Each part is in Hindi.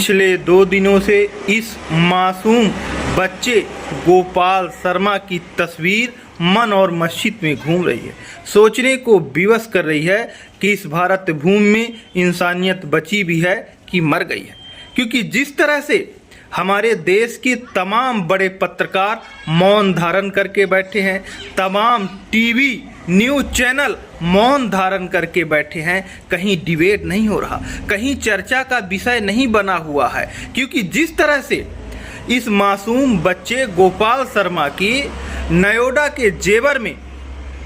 पिछले 2 दिनों से इस मासूम बच्चे गोपाल शर्मा की तस्वीर मन और मस्जिद में घूम रही है। सोचने को विवश कर रही है कि इस भारत भूमि में इंसानियत बची भी है कि मर गई है। क्योंकि जिस तरह से हमारे देश के तमाम बड़े पत्रकार मौन धारण करके बैठे हैं, तमाम टीवी न्यूज़ चैनल मौन धारण करके बैठे हैं, कहीं डिबेट नहीं हो रहा, कहीं चर्चा का विषय नहीं बना हुआ है। क्योंकि जिस तरह से इस मासूम बच्चे गोपाल शर्मा की नोएडा के जेवर में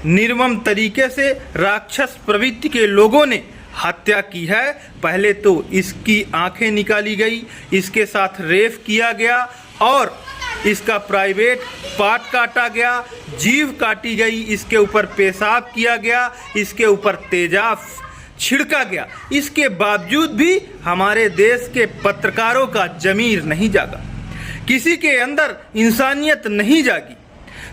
निर्मम तरीके से राक्षस प्रवृत्ति के लोगों ने हत्या की है। पहले तो इसकी आंखें निकाली गई, इसके साथ रेप किया गया और इसका प्राइवेट पार्ट काटा गया, जीभ काटी गई, इसके ऊपर पेशाब किया गया, इसके ऊपर तेजाब छिड़का गया। इसके बावजूद भी हमारे देश के पत्रकारों का जमीर नहीं जागा, किसी के अंदर इंसानियत नहीं जागी।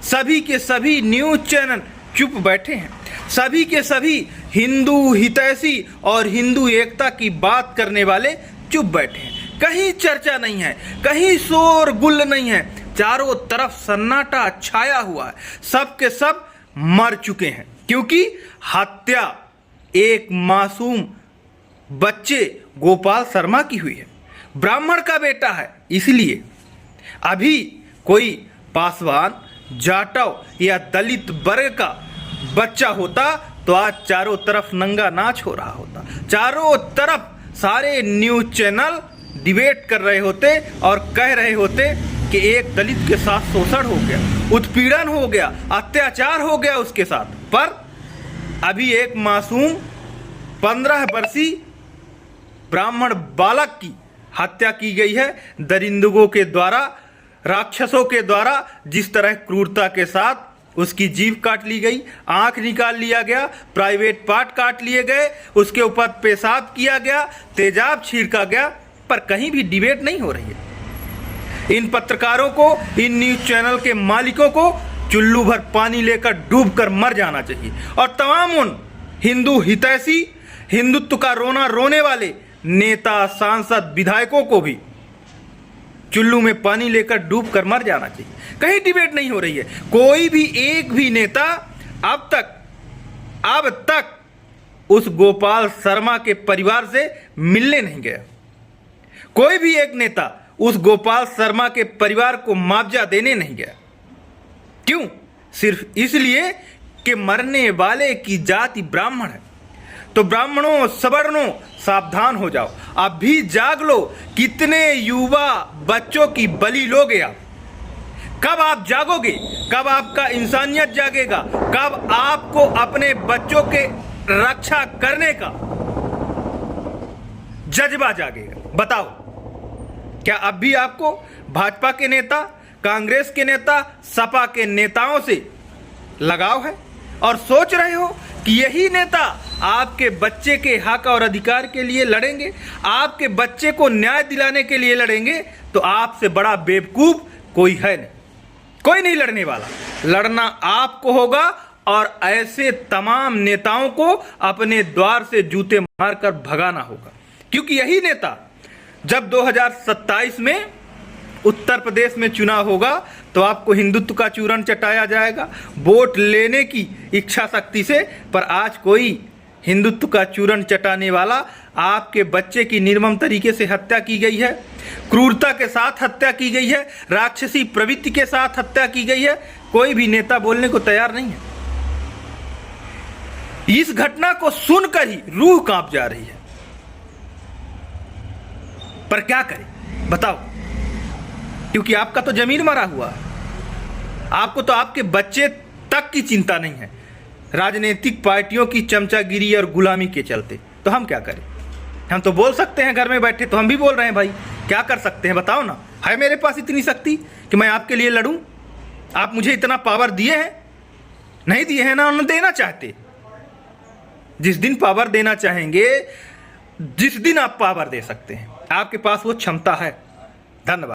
सभी के सभी न्यूज़ चैनल चुप बैठे हैं, सभी के सभी हिंदू हितैषी और हिंदू एकता की बात करने वाले चुप बैठे हैं। कहीं चर्चा नहीं है, कहीं शोर गुल नहीं है, चारों तरफ सन्नाटा छाया हुआ है। सब के सब मर चुके हैं क्योंकि हत्या एक मासूम बच्चे गोपाल शर्मा की हुई है। ब्राह्मण का बेटा है, इसलिए अभी कोई पासवान, जाटव या दलित वर्ग का बच्चा होता तो आज चारों तरफ नंगा नाच हो रहा होता, चारों तरफ सारे न्यूज़ चैनल डिबेट कर रहे होते और कह रहे होते कि एक दलित के साथ शोषण हो गया, उत्पीड़न हो गया, अत्याचार हो गया उसके साथ। पर अभी एक मासूम 15 वर्षीय ब्राह्मण बालक की हत्या की गई है दरिंदगों के द्वारा, राक्षसों के द्वारा। जिस तरह क्रूरता के साथ उसकी जीभ काट ली गई, आंख निकाल लिया गया, प्राइवेट पार्ट काट लिए गए, उसके ऊपर पेशाब किया गया, तेजाब छिड़का गया, पर कहीं भी डिबेट नहीं हो रही है। इन पत्रकारों को, इन न्यूज़ चैनल के मालिकों को चुल्लू भर पानी लेकर डूबकर मर जाना चाहिए। और तमाम उन हिंदू हितैषी, हिंदुत्व का रोना रोने वाले नेता, सांसद, विधायकों को भी चुल्लू में पानी लेकर डूबकर मर जाना चाहिए। कहीं डिबेट नहीं हो रही है। कोई भी एक भी नेता अब तक उस गोपाल शर्मा के परिवार से मिलने नहीं गया। कोई भी एक नेता उस गोपाल शर्मा के परिवार को मुआवजा देने नहीं गया। क्यों? सिर्फ इसलिए कि मरने वाले की जाति ब्राह्मण है। तो ब्राह्मणों, सवर्णों, सावधान हो जाओ, अब भी जाग लो। कितने युवा बच्चों की बलि लोगे आप? कब आप जागोगे? कब आपका इंसानियत जागेगा? कब आपको अपने बच्चों के रक्षा करने का जज्बा जागेगा? बताओ, क्या अब भी आपको भाजपा के नेता, कांग्रेस के नेता, सपा के नेताओं से लगाव है और सोच रहे हो कि यही नेता आपके बच्चे के हक और अधिकार के लिए लड़ेंगे, आपके बच्चे को न्याय दिलाने के लिए लड़ेंगे? तो आपसे बड़ा बेवकूफ कोई है नहीं, कोई नहीं लड़ने वाला। लड़ना आपको होगा और ऐसे तमाम नेताओं को अपने द्वार से जूते मारकर भगाना होगा। क्योंकि यही नेता जब 2027 में उत्तर प्रदेश में चुनाव होगा तो आपको हिंदुत्व का चूरन चटाया जाएगा वोट लेने की इच्छा शक्ति से। पर आज कोई हिंदुत्व का चूरन चटाने वाला, आपके बच्चे की निर्मम तरीके से हत्या की गई है, क्रूरता के साथ हत्या की गई है, राक्षसी प्रवृत्ति के साथ हत्या की गई है, कोई भी नेता बोलने को तैयार नहीं है। इस घटना को सुनकर ही रूह कांप जा रही है। पर क्या करें बताओ? क्योंकि आपका तो जमीर मरा हुआ है, आपको तो आपके बच्चे तक की चिंता नहीं है, राजनीतिक पार्टियों की चमचागिरी और गुलामी के चलते। तो हम क्या करें? हम तो बोल सकते हैं घर में बैठे, तो हम भी बोल रहे हैं भाई, क्या कर सकते हैं बताओ ना? है मेरे पास इतनी शक्ति कि मैं आपके लिए लड़ूं? आप मुझे इतना पावर दिए हैं? नहीं दिए हैं ना, उन्हें देना चाहते। जिस दिन पावर देना चाहेंगे, जिस दिन आप पावर दे सकते हैं, आपके पास वो क्षमता है। धन्यवाद।